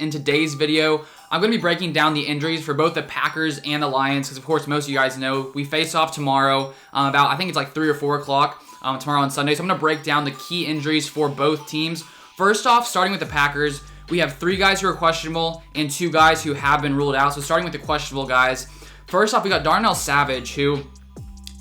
in today's video, I'm going to be breaking down the injuries for both the Packers and the Lions because, of course, most of you guys know we face off tomorrow about, I think it's like 3 or 4 o'clock tomorrow on Sunday. So I'm going to break down the key injuries for both teams. First off, starting with the Packers, we have 3 guys who are questionable and 2 guys who have been ruled out. So starting with the questionable guys, first off, we got Darnell Savage, who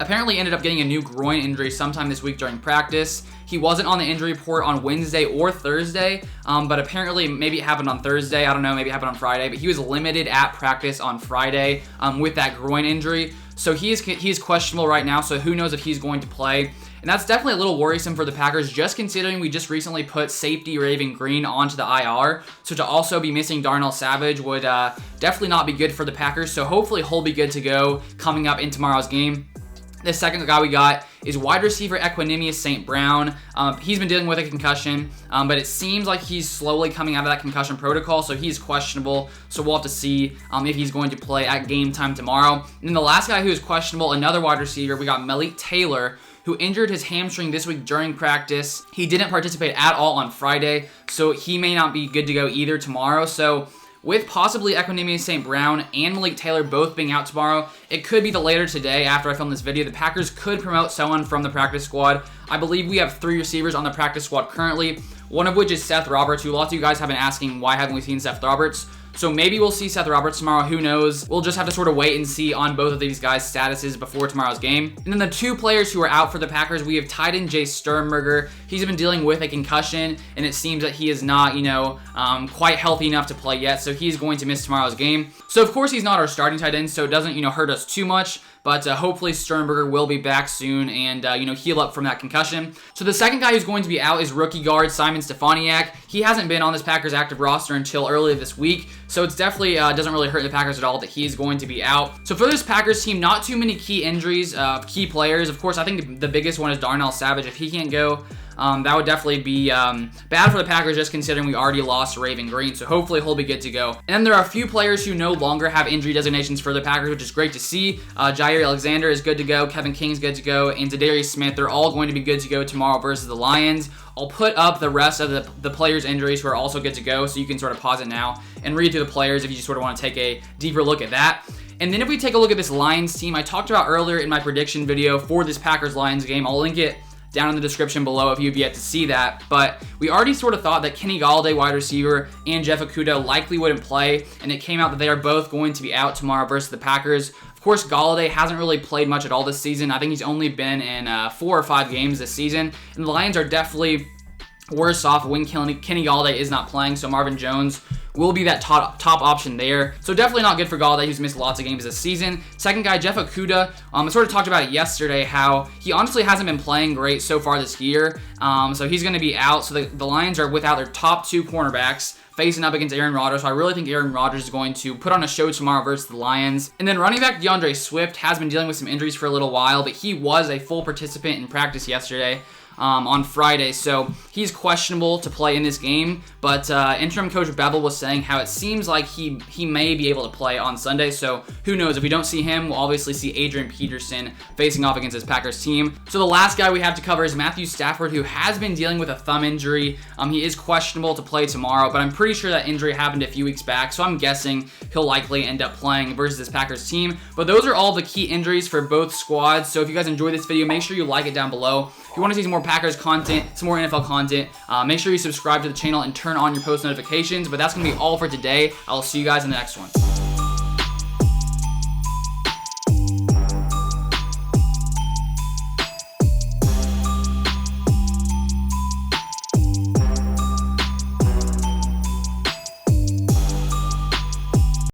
apparently ended up getting a new groin injury sometime this week during practice. He wasn't on the injury report on Wednesday or Thursday, but apparently maybe it happened on Thursday. I don't know, maybe it happened on Friday, but he was limited at practice on Friday with that groin injury. So he's questionable right now, so who knows if he's going to play. And that's definitely a little worrisome for the Packers, just considering we just recently put safety Raven Green onto the IR. So to also be missing Darnell Savage would definitely not be good for the Packers. So hopefully he'll be good to go coming up in tomorrow's game. The second guy we got is wide receiver Equanimeous St. Brown. He's been dealing with a concussion, but it seems like he's slowly coming out of that concussion protocol, so he's questionable. So we'll have to see if he's going to play at game time tomorrow. And then the last guy who is questionable, another wide receiver, we got Malik Taylor, who injured his hamstring this week during practice. He didn't participate at all on Friday, so he may not be good to go either tomorrow. So with possibly Equanimeous St. Brown and Malik Taylor both being out tomorrow, it could be the later today after I film this video. The Packers could promote someone from the practice squad. I believe we have 3 receivers on the practice squad currently, one of which is Seth Roberts, who lots of you guys have been asking why haven't we seen Seth Roberts. So maybe we'll see Seth Roberts tomorrow, who knows. We'll just have to sort of wait and see on both of these guys' statuses before tomorrow's game. And then the 2 players who are out for the Packers, we have tight end Jay Sternberger. He's been dealing with a concussion, and it seems that he is not, quite healthy enough to play yet, so he's going to miss tomorrow's game. So of course he's not our starting tight end, so it doesn't, hurt us too much. But hopefully Sternberger will be back soon and, heal up from that concussion. So the second guy who's going to be out is rookie guard Simon Stefaniak. He hasn't been on this Packers active roster until earlier this week, so it's definitely doesn't really hurt the Packers at all that he's going to be out. So for this Packers team, not too many key injuries, key players. Of course, I think the biggest one is Darnell Savage. If he can't go, that would definitely be bad for the Packers, just considering we already lost Raven Green, so hopefully he'll be good to go. And then there are a few players who no longer have injury designations for the Packers, which is great to see. Jair Alexander is good to go, Kevin King's good to go, and Zadarius Smith, they're all going to be good to go tomorrow versus the Lions. I'll put up the rest of the players' injuries who are also good to go, so you can sort of pause it now and read through the players if you just sort of want to take a deeper look at that. And then if we take a look at this Lions team, I talked about earlier in my prediction video for this Packers-Lions game. I'll link it down in the description below if you've yet to see that. But we already sort of thought that Kenny Golladay, wide receiver, and Jeff Okudah likely wouldn't play, and it came out that they are both going to be out tomorrow versus the Packers. Of course, Golladay hasn't really played much at all this season. I think he's only been in 4 or 5 games this season, and the Lions are definitely worse off when Kenny Golladay is not playing, so Marvin Jones will be that top option there. So definitely not good for Golladay, who's missed lots of games this season. Second guy, Jeff Akuda. I sort of talked about it yesterday, how he honestly hasn't been playing great so far this year. So he's going to be out. So the Lions are without their top 2 cornerbacks facing up against Aaron Rodgers. So I really think Aaron Rodgers is going to put on a show tomorrow versus the Lions. And then running back Deandre Swift has been dealing with some injuries for a little while, but he was a full participant in practice yesterday. On Friday, so he's questionable to play in this game, but interim coach Bevel was saying how it seems like he may be able to play on Sunday, so who knows. If we don't see him, we'll obviously see Adrian Peterson facing off against his Packers team. So the last guy we have to cover is Matthew Stafford, who has been dealing with a thumb injury. He is questionable to play tomorrow, but I'm pretty sure that injury happened a few weeks back, so I'm guessing he'll likely end up playing versus this Packers team. But those are all the key injuries for both squads, so if you guys enjoyed this video, make sure you like it down below. If you want to see some more Packers content, some more NFL content, make sure you subscribe to the channel and turn on your post notifications. But that's going to be all for today. I'll see you guys in the next one.